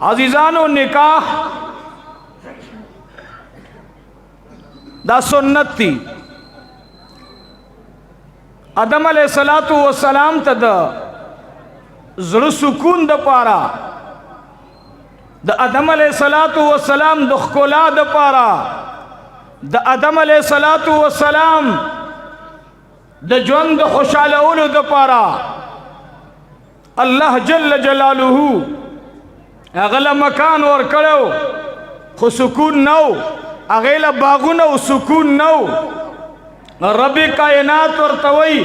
عزیزانو نکاح دا سنت تھی. آدم علیہ الصلوۃ والسلام ته د زړه سکون د پاره د آدم علیہ الصلوۃ والسلام د ښکلا د پاره د آدم علیہ الصلوۃ والسلام د ژوند د خوشالولو د پاره الله جل جلاله هغه له مکان ور کړو خو سکون نو، هغه له باغونه او سکون نو. رب کائنات ورته وی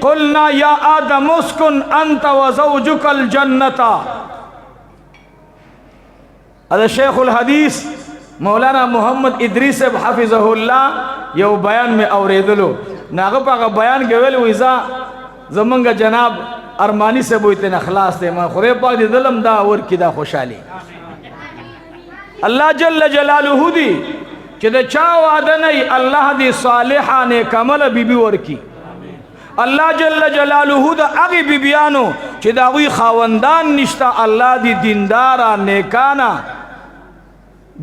قلنا یا آدم اسکن انت وزوجک الجنة. دا شیخ الحدیث مولانا محمد ادریس حفظه الله یو بیان میں اوریدلو، ناغه پاغه بیان کې ویل ویزا زمونږ جناب ارمانی سے بوته نخلاص ته ما خدای پاک دې ظلم دا ور کی دا خوشالي الله جل جلاله دی چې دا چا وعده نه الله دې صالحه نیک عمل بیبي ورکی. الله جل جلاله دا هغه بیبیانو چې دا وی خاوندان نشتا الله دې دیندارا نیکانا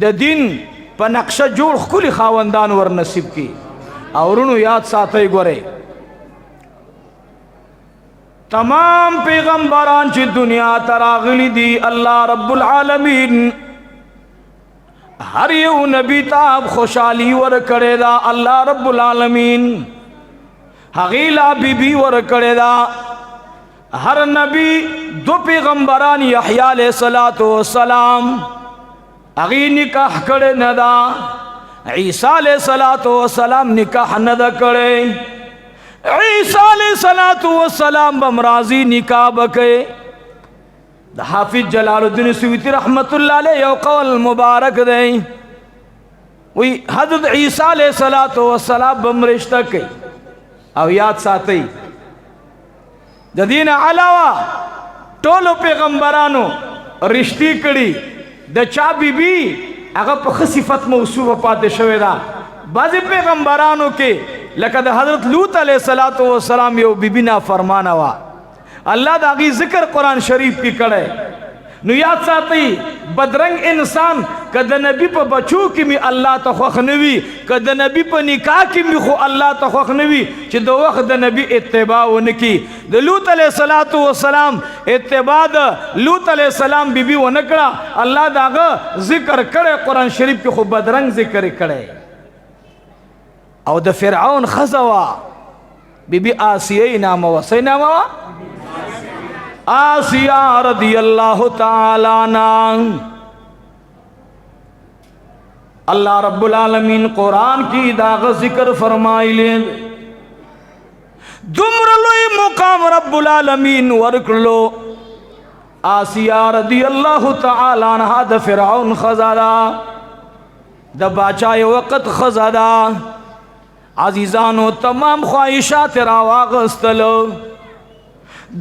د دین په نقشه جوړ خولي خاوندان ور نصیب کی. اورونو یاد ساتي ګوره تمام پیغمبران چې دنیا تراغلی دی الله رب العالمین ہر یو نبی تاب خوشحالی ور کرے دا اللہ رب العالمین حغیلا بی بی ور کرے دا. ہر نبی دو پیغمبران یحییٰ علیہ السلام اغی نکاح کرے ندا، عیسیٰ علیہ السلام نکاح ندا کرے. عیسیٰ علیہ السلام بمرازی نکاح بکے. دا حافظ جلال الدین سیوطی رحمت اللہ علیہ یو قول مبارک دے وی حضرت عیسیٰ علیہ السلام بمرشتہ کئی او یاد ساتھی دین علاوہ ټولو پیغمبرانو رشتی کڑی دا چا بی بی اگر پخ صفت موصوف پاتے شوئے دا. بعض پیغمبرانو کے لکہ دا حضرت لوط علیہ السلام یو بی بی نا فرمانا وا اللہ دا غی ذکر قرآن شریف کی کڑے. نو یاد ساتھی بدرنگ انسان کد نبی پا بچو کی می اللہ تا خوخ نوی، کد نبی پا نکاح کی می خو اللہ تا خوخ نوی چی دو وقت دا نبی اتباع ونکی. دا لوط علیہ السلام اتباع دا لوط علیہ السلام بی بی ونکڑا اللہ دا غی ذکر کڑے قرآن شریف کی خو بدرنگ ذکر کڑے. او دا فرعون خزوا بی بی آسیہ نام وسی نام وا آسیہ رضی اللہ تعالی عنہ. اللہ رب العالمین قرآن کی داغ ذکر فرمائی لیں دمرلوی مقام رب العالمین ورکلو. آسیہ رضی اللہ تعالی عنہ دا فرعون خزادا دا باچائی وقت خزادا. عزیزانو تمام خواہشات راواغستلو،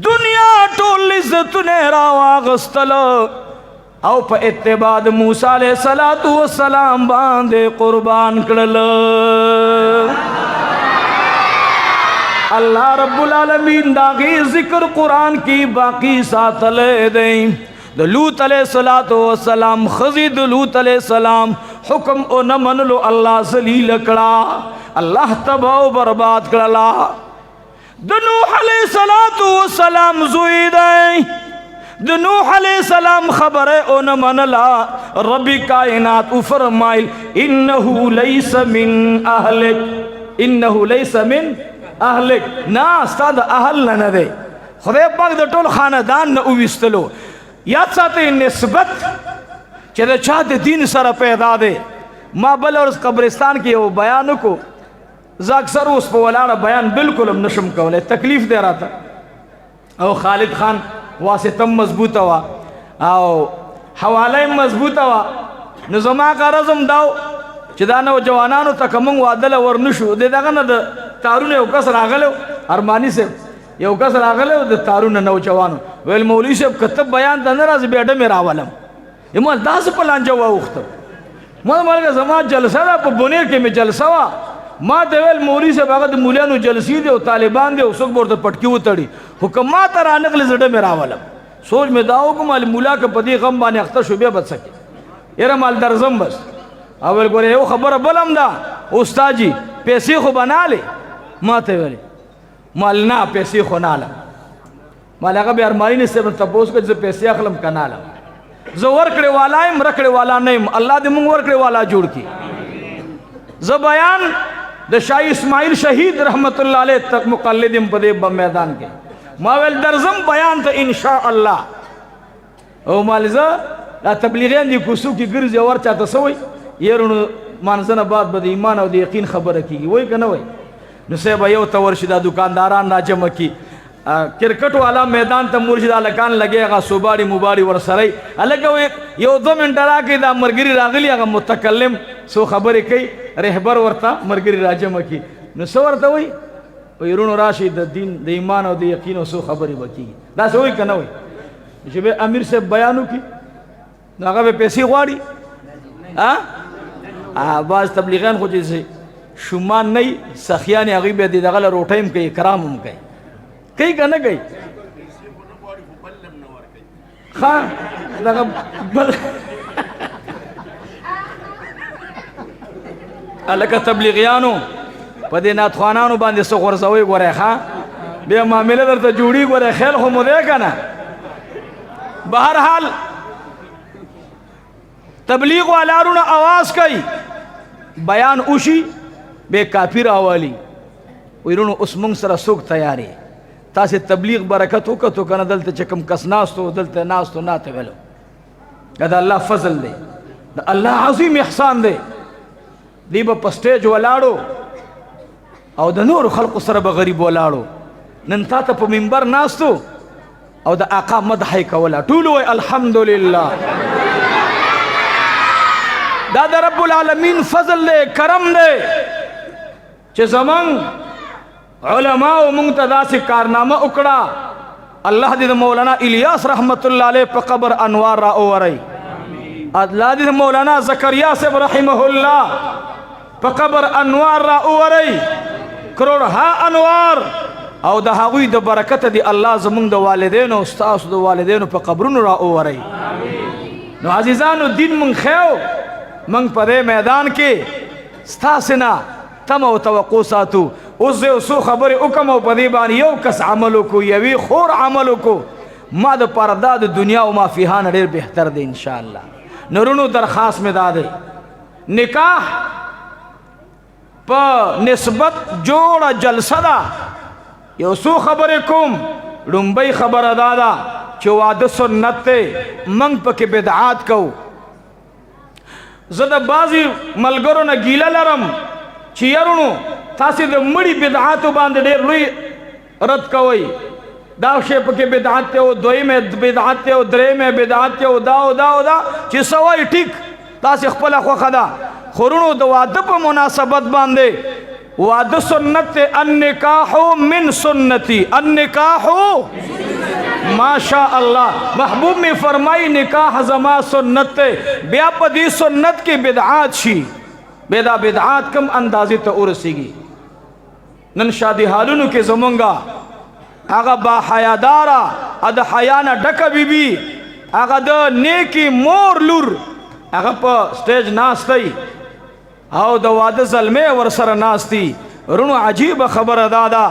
دنیا ټول عزتونه راواغستلو او په اتباع موسی علیہ السلام باندې قربان کړل. اللہ رب العالمین داغی ذکر قرآن کی باقی ساتلے دیں. لوط علیہ السلام خزید لوط علیہ السلام حکم او نمن لو اللہ ذلیل کڑا، اللہ تباہ و برباد کڑلا. نوح علیہ السلام زوئی دیں، نوح علیہ السلام خبر او نمن لا. رب کائنات فرمائل انہو لیس من اہلک، انہو لیس من اہلک، نا استاد اہل نہ دے. خدای پاک دا ټول خاندان نہ اویستلو. یاد ساتے نسبت چیدہ چاہتے دین سر پیدا دے. ما بل اور اس قبرستان کی وہ بیانو کو زا اکثر اس پہ ولانا بیان بالکل ہم نشم کولے تکلیف دے رہا تھا. او خالد خان واسطم مضبوط ہوا او حوالہ مضبوط ہوا. نظمہ کا رزم داو چدانا و جوانانو تکمنگ وادل ورنشو دے دا گنا دا تارون یو کس راغلو ارمانی سے یو کس راغلو دا تارون نو جوانو ویل مولی سے کتب بیان دا نراز بیڑا میرا والم ایمان دا سے پلان جوا اختو مانا مالکا زمان جلسہ دا پا بنیر کے میں جلسہ وا ما دویل مولی سے باقا دا مولیانو جلسی دے و طالبان دے و سک بورتا پٹکیو تڑی حکمات رانق لزڑا میرا والم سوچ میں داؤ کو مال مولا کا پدی غم بانے اختر شبیہ بچ سکے ایرا مال درزم بس اول گورے یو خبر بلم دا استاد جی پیسے خو بنا لے ماتے ویلے مال نا پیسے خو نالا مال اگا بے ارمانی نے سے تپوس کو جسے پیسے اخلم کا نالا زو ورکڑے والا ہے مرکڑے والا نہیں اللہ دے منگ ورکڑے والا جوڑ کی زو بیان دا شاہی اسماعیل شہید رحمت اللہ علیہ تک مقلدیم پدے میدان کے ماویل درزم بیان تا انشاءاللہ او مالزا لا تبلیغین دی کسو کی گرز یا ورچا تسوئی یہ رونو مانزن بعد بد ایمان او دی یقین خبر کی گی وہی کہ نہ وہی نسیبہ یو تورشدہ دکانداران را جمع کی کرکٹ والا میدان تا مرشدہ لکان لگے گا صوباری مباری ورسرائی الگا یو 2 منٹ را کی دا مرگری راغلی اگا متکلم سو خبری کئی رہبر ورتا مرگری را جمع کی نسو ورتا وہی وی رونو راشی دا دین دا ایمان او دا یقین او سو خبری بکی گی دا سو ہوئی کہ نہ ہوئی جب امیر سے بیانو کی ناغا بے پیسی غواری بعض تبلیغین خود جیسے شمان نہیں سخیانی اغیب دی دغل روٹیم کئی اکرامم کئی کئی کہ نہ کئی خواہ دغل بل لکہ تبلیغیانو پدے ناتخوانانو باندے سو غرزوئی گو رہے خواہ بے معاملہ در تا جوڑی گو رہے خیل خو مدے کا نا بہرحال تبلیغ والارون آواز کئی بیان اوشی بے کافر آوالی ویرون اس منگ سر سوک تیاری تاسے تبلیغ برکتو کتو کنا دلتا چکم کس ناستو دلتا ناستو ناتے ولو کہتا اللہ فضل دے اللہ عظیم احسان دے دیبا پسٹیج والاڑو او دا نور خلق سر بغریب والاڑو ننتا تا پا منبر ناستو او دا آقا مدحی کولا طولو الحمدللہ دادا رب العالمین فضل دے کرم دے چھ زمان علماء و منتدہ سے کارنامہ اکڑا اللہ دید مولانا الیاس رحمت اللہ علیہ پا قبر انوار را اوورائی اللہ دید مولانا زکریہ سے رحمہ اللہ پا قبر انوار را اوورائی کروڑ ہا انوار او دا حاوی دا برکت دی اللہ زمان دا والدین و استاس دا والدین پا قبرون را اوورائی نو عزیزانو دین من خیو منگ پدے میدان کے ستاسنا تم و توقع ساتو اس دے اسو خبر اکم و پدے بان یو کس عملو کو یوی خور عملو کو ما دا پرداد دنیا و ما فیہان دیر بہتر دے انشاءاللہ نرونو درخواست میں دادے نکاح پا نسبت جوڑا جلسہ دا یو سو خبر کم رنبی خبر دادا چواد سنت تے منگ پا کے بدعات کو زدہ بازی ملگرو نا گیلہ لرم چیرونو تاسی دا مڑی بدعاتو باندے دیر روی رد کوئی داو شیپ کے بدعات تے ہو دوئی میں بدعات تے ہو درے میں بدعات تے ہو دا چی سوائی ٹھیک تاسی خپلا خوخدا خورونو دا وادب مناسبت باندے واد سنت النکاحو من سنتی النکاحو ماشاء اللہ محبوب میں فرمائی نکاح زما سنت بیا پدی سنت کی بدعات شی بیدا بدعات کم اندازی تا ارسی گی نن شادی حالونو کے زمانگا آگا با حیادارا اد حیانا ڈکا بی بی آگا دا نیکی مور لور آگا پا سٹیج ناستی او دا واد ظلمے ورسر ناستی رونو عجیب خبر دادا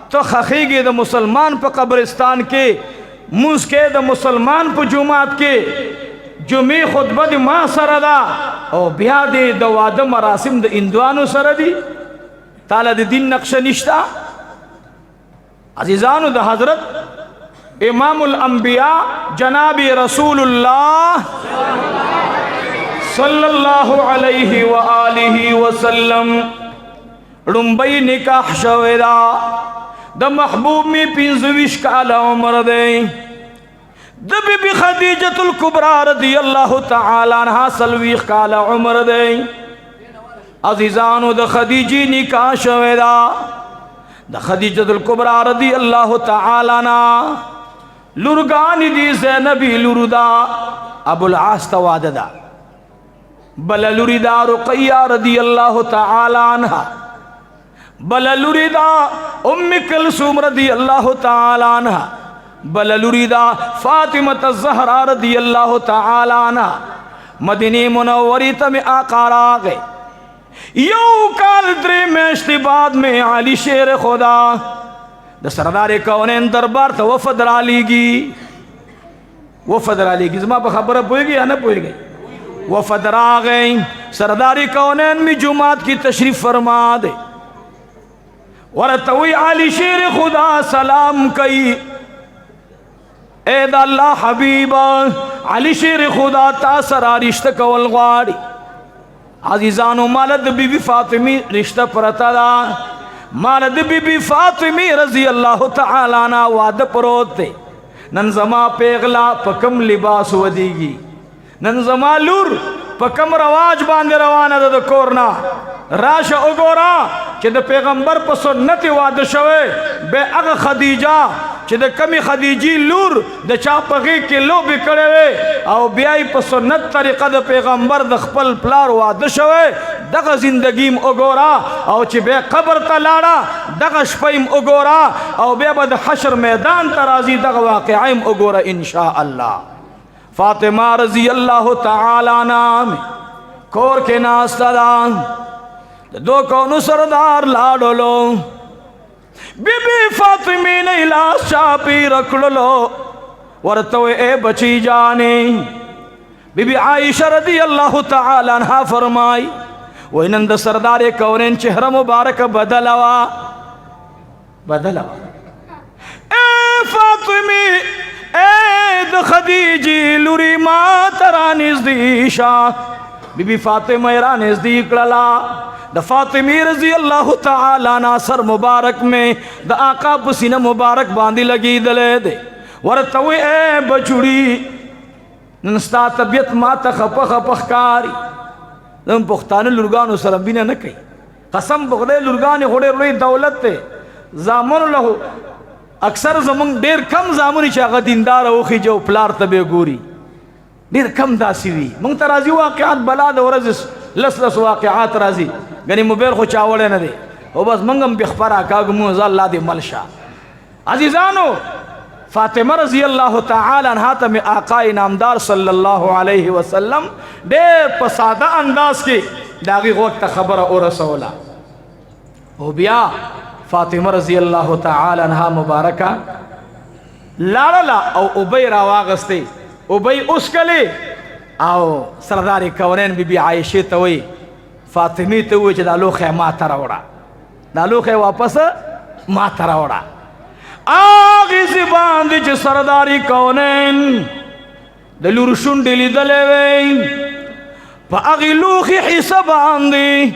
تو خخیگی دا مسلمان پا قبرستان کے منز کے دا مسلمان پا جمعات کے جمعی خطبہ دی ماں سر دا او بیا دی دا واد مراسم دا اندوانو سر دی تالا دی دین نقش نشتا عزیزانو دا حضرت امام الانبیاء جناب رسول اللہ صلی اللہ علیہ وآلہ وسلم رنبی نکاح شویدہ دا محبوب میں پینزویش کالا عمر دیں دا بی بی خدیجت الکبرى رضی اللہ تعالیٰ عنہ سلویخ کالا عمر دیں عزیزانو دا خدیجی نکاح شویدہ دا خدیجت الکبرى رضی اللہ تعالیٰ عنہ لرگانی دی زینبی لردا ابو العاص تواددہ بل لردا رقیہ رضی اللہ تعالیٰ عنہ بل لردا ام کلثوم رضی اللہ تعالیٰ عنہ بل لوری دا فاطمة الزہرا رضی اللہ تعالی عنہ مدینی منوری تم آقا راغے یو کال درے میشتی بعد میں علی شیر خدا دا سردار کونین دربار تا وفد را لیگی وفد را لیگی زمان پا خبر پوئے گی یا نہ پوئے گی وفد را گئی سردار کونین میں جماعت کی تشریف فرما دے ورطوی علی شیر خدا سلام کئی اے دا اللہ حبیب علی شیر خدا تا سرا رشتہ کول غاڑی عزیزانو مالد بی بی فاطمی رشتہ پرتا دا مالد بی بی فاطمی رضی اللہ تعالی عنہ وعد پروتے نن زما پیغلا پکم لباس ودیگی نن زما لور پکم رواج باندې روانه ده د کورنا راشه وګورا چې د پیغمبر په سنت واده شوه به هغه خدیجه چې د کمی خدیجی لور د چا پغی کې لوبې کړې وې او بیا په سنت طریقه د پیغمبر د خپل پلار واده شوه دغه زندگیم وګورا او چې به قبر ته لاړه دغه شپیم وګورا او بیا به د حشر میدان ته راځي دغه واقعیم وګورا ان شاء الله فاطمہ رضی اللہ تعالی عنہ کور کے ناستا دا دو کونو سردار لاڈولو بی بی فاطمی نے لاس چاپی رکھلو ورطوے اے بچی جانے بی بی عائشہ رضی اللہ تعالی عنہ فرمائی وینند سردار کونین چہرہ مبارک بدلوا اے فاطمی اے د خدیجی لوری ما ترا نزدیشا بی بی فاطمہ را نزدیک للا د فاطمی رضی اللہ تعالی عنہ سر مبارک میں د آقا پسینہ مبارک باندی لگی دلے دے ورطوی اے بچوڑی ننستا طبیعت ما تخپخ کاری دم پختان لرگانو سربینہ نکی قسم بخدے لرگانی خوڑے روی دولت تے زامن لہو اکثر زمون ډیر کم زامونی چې هغه دیندار او خجو پلار ته ګوري ډیر کم داسي وي مونږ ته راځي واقعات بلا د ورځ لس واقعات راځي غني موبایل خو چاوړې نه دي او بس منګم بخبره کاګمو ز الله دې ملشا عزیزانو فاطمه رضی الله تعالی عنها ته آقا نامدار صلی الله علیه وسلم ډیر په ساده انداز کې داغي وخت خبره اور رسوله او بیا فاطمہ رضی اللہ تعالی عنہ مبارکہ لالا او ابی راواغستے ابی اس کلے او سردار کونین بی بی عائشہ توی فاطمی توی چھ دا لوخے ما تراوڑا دا لوخے واپس ما تراوڑا آغی زبان دی چھ سرداری کونین دلور شنڈلی دلے وی پا آغی لوخی حساب آندی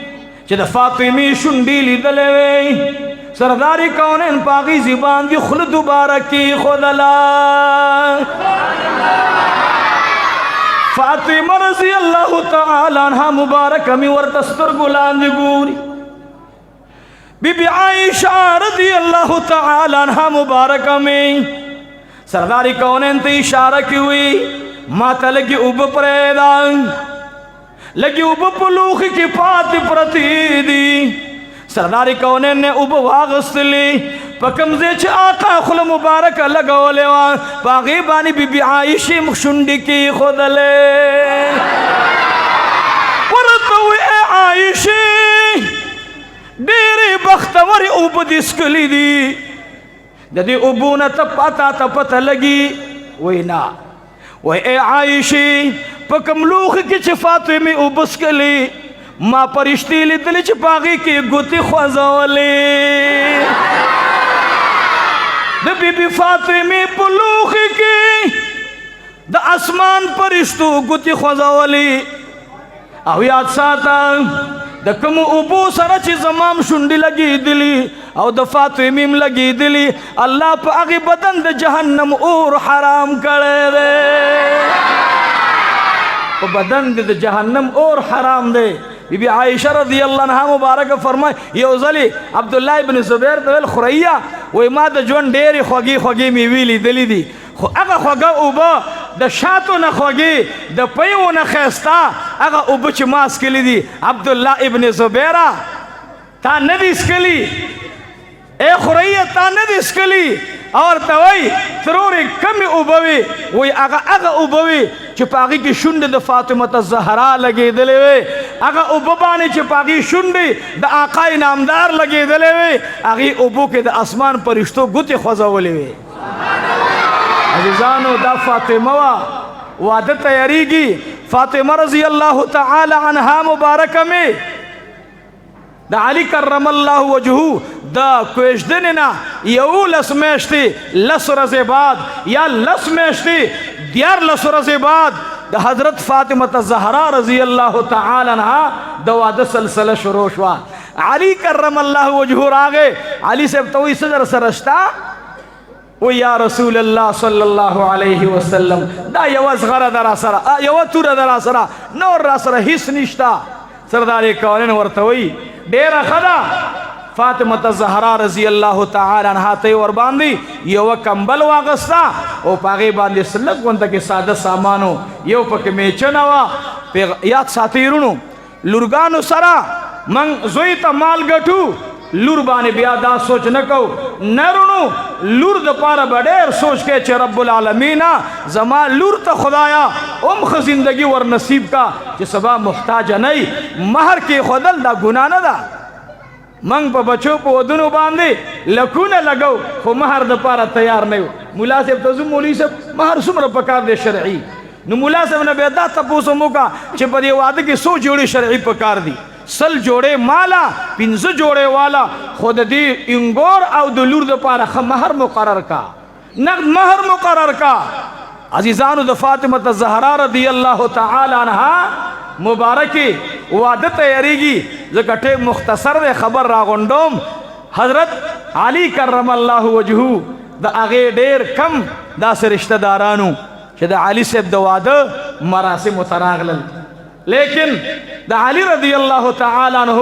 چھ دا فاطمی شنڈلی دلے وی سرداری کونین پاگی زبان دی خل دوبارہ کی خود اللہ فاطمہ رضی اللہ تعالی عنہ مبارک ہمیں ورتستر گلان دی گوری بی بی عائشہ رضی اللہ تعالی عنہ مبارک ہمیں سرداری کونین تی اشارہ کی ہوئی ماتا لگی اوب پریدان لگی اوب پلوخ کی پاتی پرتی دی سرداری کونین نے اوب واغستلی پکمزے چھ آقا خل مبارک لگو لیوان پاغیبانی بی بی عائشی مخشنڈی کی خود لے ورطوی اے عائشی دیری بختوری اوب دسکلی دی جدی اوبونا تپاتا تپتا لگی وینا وی اے عائشی پکم لوخ کی چھ فاطمی اوبسکلی ما پرشتی لیدلی چھ پاغی کی گوتی خوزولی دا بی بی فاطمی پلوخی کی دا اسمان پرشتو گوتی خوزولی او یاد ساتا دا کم ابو سر چی زمام شنڈی لگی دلی او دا فاطمیم لگی دلی اللہ پا اغی بدن دا جہنم اور حرام کرے دے پا بدن دا جہنم اور حرام دے بی بی عائشہ رضی اللہ عنہ مبارک فرمائے یو ظلی عبداللہ ابن زبیر دویل خوریا وی ما دا جون ڈیری خوگی میویلی دلی دی اگا خوگا اوبا دا شاتو نا خوگی دا پیو نا خیستا اگا اوبا چی ما اسکلی دی عبداللہ ابن زبیرہ تا ندی اسکلی اے خوریا تا ندی اسکلی اور توي تروري کم اوبوي وي هغه اوبوي چې پاغي کې شونډه د فاطمه الزهرا لګېدلې وي هغه اوبه باندې چې پاغي شونډه د آقا نامدار لګېدلې وي هغه اوبو کې د اسمان پرشتو ګوتې خوځولې وي عزیزانو دا فاطمه وا واده تیاریږي فاطمه رضی الله تعالی عنها مبارکه می د علی کرم الله وجهه دا کوشدننا یو لس میشتی لس ورځې بعد یا لس میشتی دیار لس ورځې بعد د حضرت فاطمه الزهرا رضی الله تعالی عنها د واده سلسله شروع شو علی کرم الله وجهه راغه علی صاحب توي صدر سرشتا و یا رسول الله صلی الله علیه وسلم دا یو صغره در سره یو تور در سره نور را سره هیڅ نشتا سردار کونین ورته وی ډیره خدا فاطمه الزهرا رضی الله تعالی عنها ته ور باندې یو کمبل واغستا او پاغه باندې سلک غونډه کې ساده سامانو یو پکې میچنه وا یاد ساتیرونو لورګانو سره من زوی ته مال ګټو لور باندې بیا دا سوچ نکو نرونو لور د پاره بډیر سوچ کې چې رب العالمین زما لور ته خدایا خ زندگی ور نصیب کا چې سبا محتاج نه مہر کې خدل دا ګنا نه ده منګ په بچو په ودونو باندې لکونه لګو خو مہر د پاره تیار نه مولا صاحب ته مولوی صاحب مہر څومره پکار دی شرعي نو مولا صاحب نه به دا تاسو موکا چې په دې واده کې 100 جوړې شرعي پکار دي سل جوڑے مالا 15 جوڑے والا خود دی انگور او د لور د پاره مہر مقرر کا نقد مہر مقرر کا عزیزانو د فاطمه الزهرا رضی الله تعالی عنها مبارکی واده تیاریږي زکټه مختصر د خبر راغونډوم حضرت علی کرم الله وجهه د اغه ډیر کم داس رشتہ دارانو چې د علی صاحب د واده مراسم تراغلل لیکن د علی رضی الله تعالی عنہ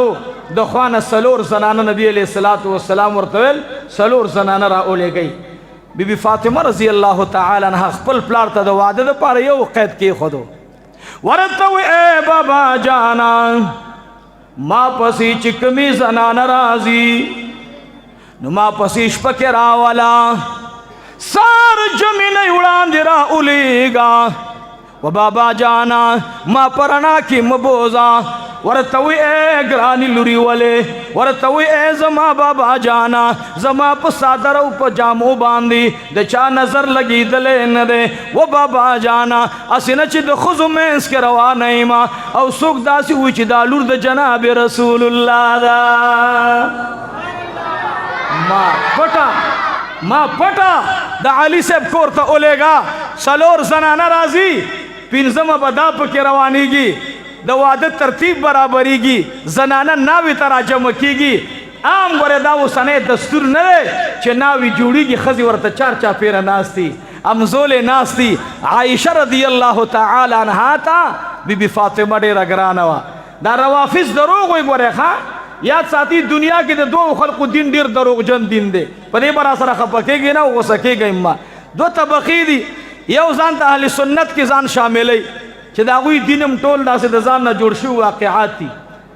د خوانه سلور زنانه نبی علیہ الصلوۃ والسلام ورتل سلور زنانه را اولېږي بیبي فاطمه رضی الله تعالی عنها خپل پلار ته د واده د پاره یو قید کې خودو ورته اے بابا جانا ما پسې چکمی زنانه راځي نو ما پسې شپه راوالا سار جمینه وړاندې را اولېږه و بابا جانا ما پرانا کی مبوزا ورتوی اے گرانی لوری والے ورتوی اے زما بابا جانا زما پا سادر او پا جامو باندی د چا نظر لگی دلے ندے و بابا جانا اسی نچی د خزو مینس کے روان ایما او سوک داسی ہوئی چی دا لور د جناب رسول اللہ دا ما پٹا دا علی صاحب کورتا اولے گا سلور زنانا رازی پینزم بدا پکی روانیگی دا واده ترتیب برابریگی زنانا ناوی تراجم کیگی عام گوره داو سنه دستور نده چه ناوی جوڑیگی خزی ورطا چار چا پیر ناستی امزول ناستی عائشہ رضی اللہ تعالی عنہ تا بی بی فاطمہ دیر اگرانوا دا روافظ دروغوی گوره خواه یاد ساتھی دنیا کے دو خلق دین دیر دروغ جن دین دے پدے برا سرا خپکے گی نا وہ سکے گی اما دو طبقی دی یو ځان ته اهل سنت کې ځان شاملای چې دا غوی دینم ټول داسې د ځان نه جوړ شو واقعات دي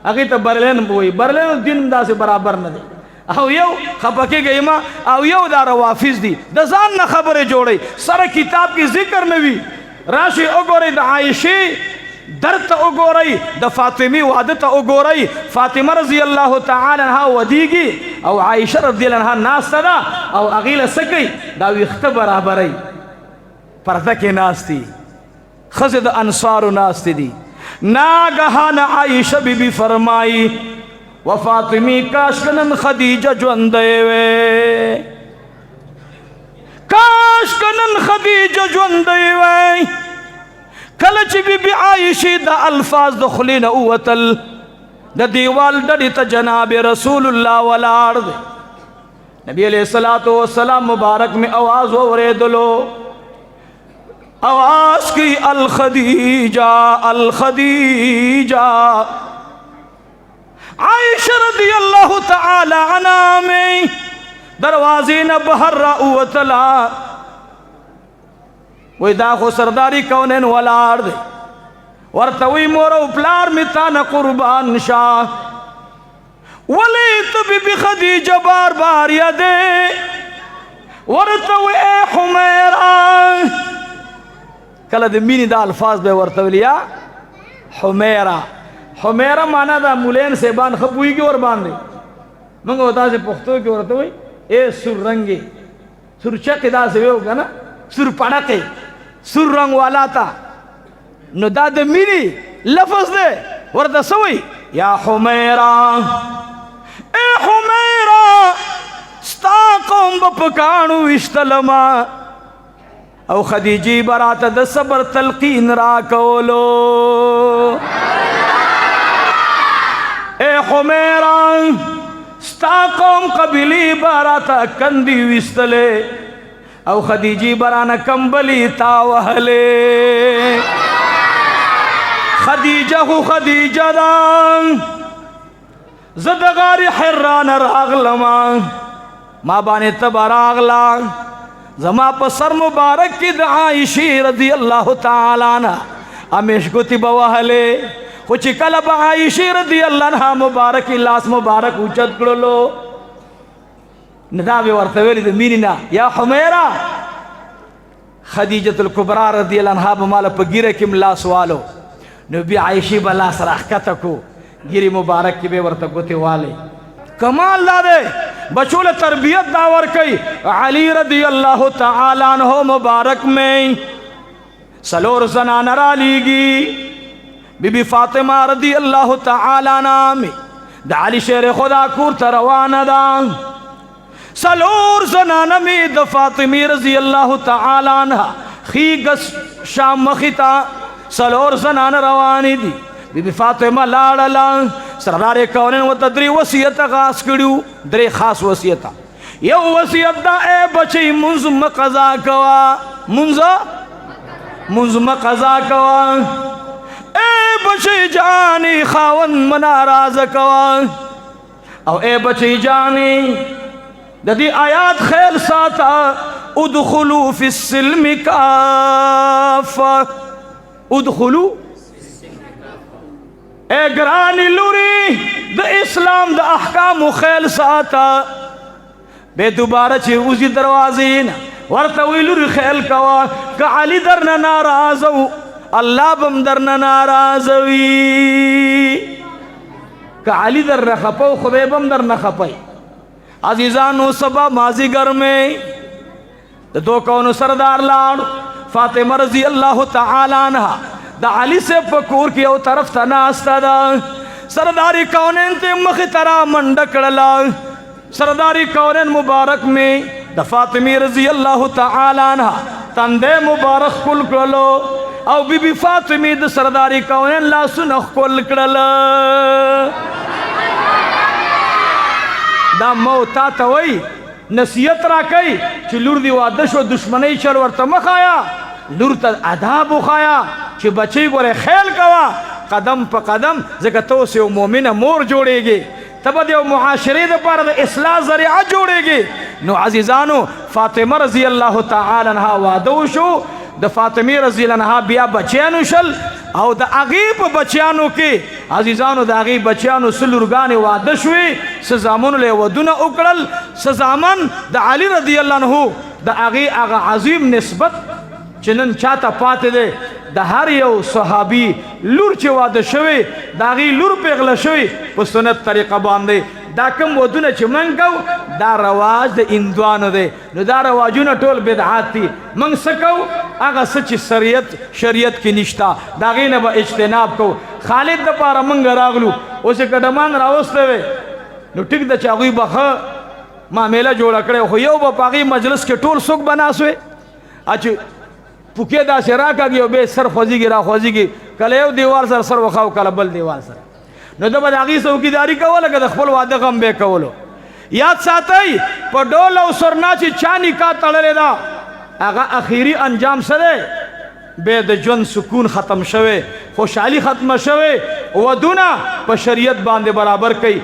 هغه ته برلین وای برلین دین داسې برابر نه دی او یو خپکه گیما او یو دا روافض دي د ځان نه خبره جوړي سره کتاب کې ذکر نه وی راشي وګورئ د عائشه درته وګورئ د فاطمه واده ته وګورئ فاطمه رضی الله تعالی عنها ودیږي او عائشه رضی الله عنها ناسدا او اغیله سکی دا وخت برابرای پردہ کے ناستی خزد انصار ناستی دی ناگہان عائشہ بی بی فرمائی و فاطمی کاشکنن خدیجہ جوندے وے کاشکنن خدیجہ جوندے وے کلچ بی بی عائشہ دا الفاظ دخلین اوتل دا دیوال ڈڑی تا جناب رسول اللہ والارد نبی علیہ السلام مبارک میں آواز وورے دلو آواز کی الخدیجہ الخدیجہ عائشہ رضی اللہ تعالی عنہ میں دروازے نہ بہر رأوتلا وی داخو سرداری کونین والارد ورتوی مورو پلار متانا قربان شاہ ولی تبی بی خدیجہ بار بار یدے ورته اے حمیرا کله د مینې دا الفاظ به ورته ویل یا حمیرا حمیرا معنا دا مولین صاحبان ښه پوهېږي ور باندې موږ به تاسې پښتو کې ورته وایي اے سور رنګې سور چکې داسې ویو که نه سور پړکې سور رنګ والا تا نو دا د مینې لفظ دی ورته څه وایي یا حمیرا اے حمیرا ستا قوم به په کاڼو ویشتلما او خدیجی براته د صبر تلقین را کولو اے حمیرا ستا قوم قبیلی براته کندی ویستلې او خدیجی برانه کمبلی تا وهلې خدیجه خو خدیجه ده زه د غار حرا نه راغلمه ما باندې تبه راغله زما په سر مبارک کې د عایشې رضی الله تعالی عنها همیش ګوتې به وهلې خو چې کله به عایشې رضی الله عنها مبارک لاس مبارک اوچت کړلو نو دا به ورته ویلې د مینې نه یا حمیرا خدیجة الکبرا رضی الله عنها به ماله په ګیره کې لاس والو نو بیا عایشې به لاس راښکته کو ګیرې مبارک کې به ورته ګوتې والې کمال دا دی بچو له تربیت دا ورکي علی رضی اللہ تعالی عنہ مبارک میں سلور زنان را لیگی بی بی فاطمہ رضی اللہ تعالی عنہ میں دا علی شیر خدا کور تروان دا سلور زنان میں دا فاطمی رضی اللہ تعالی عنہ خیگس شام مخیتا سلور زنان روانی دی بی بی فاطمہ لاڑلا سردار کونین و تدری وصیت غاس کړیو درې خاص وصیت یو وصیت دا اے بچی منځ مقضا کوا منځ مقضا کوا اے بچی جانی خاون مناراض کوا او اے بچی جانی د دې آیات خیال ساته ادخلوا فی السلم کافه ادخلوا اے گرانی لوری د اسلام د احکام خیل ساتا بے دوباره چې اوزی دروازین ورته وی لوری خیل کوا که علی درنا ناراضو الله بم درنا ناراضوی که علی در خپو خدای بم در نه خپای عزیزانو سبا مازیګر میں د دو کونو سردار لاړ فاطمه رضی الله تعالی عنها دا علی سے پکور کی او طرف تا ناستا دا سرداری کونین تے مخی طرح منڈکڑلا سرداری کونین مبارک میں دا فاطمی رضی اللہ تعالی عنہ تندے مبارک کل کرلو او بی بی فاطمی دا سرداری کونین لا سنخ کل کرلا دا موتا تاوی نصیت را کئی چی لور دی وادش و دشمنی چل ورطا مخایا لور تا عذاب خایا چې بچی ګوره خیال کوا قدم په قدم ځکه توس یو مؤمنه مور جوړیږي ته به د یو معاشرې دپاره د اصلاح ذریعه جوړیږي نو عزیزانو فاطمه رضی الله تعالی عنها واده وشو د فاطمه رضی الله عنها بیا بچیانو شل او د هغې په بچیانو کې عزیزانو د هغې بچیانو څه لورګانې واده شوې څه زامنو له یې ودونه وکړل څه زامن د علي رضی الله عنه د هغې هغه عظیم نسبت چې نن چاته پاتې دی د هر یو صحابي لور چې واده شوی د هغې لور پیغله شوی په سنت طریقه باندې دا کوم ودونه چې موږ کوو دا رواج د هندوانو دی نو دا رواجونه ټول بدعات دي موږ څه کوو هغه څه چې شریعت کې نشته د هغې نه به اجتناب کوو خالد دپاره موږ راغلو اوس یې کډمان راوستی وی نو ټیک ده چې هغوی به ښه معامله جوړه کړې خو یو به په هغې مجلس کې ټول څوک به ناست وی چې پوکې داسې راکاږي او بیا سر خوځېږي را خوځېږي کله یو دیوال سره سر وخاو کله بل دیوال سره نو ده به د هغې څوکیداري کوله که د خپل واده غم به یې کولو یاد ساتئ په ډول او سرنا چې چا نکاح تړلې ده هغه اخیري انجام څه دی بیا د ژوند سکون ختم شوی خوشحالي ختمه شوی ودونه په شریعت باندې برابر کوي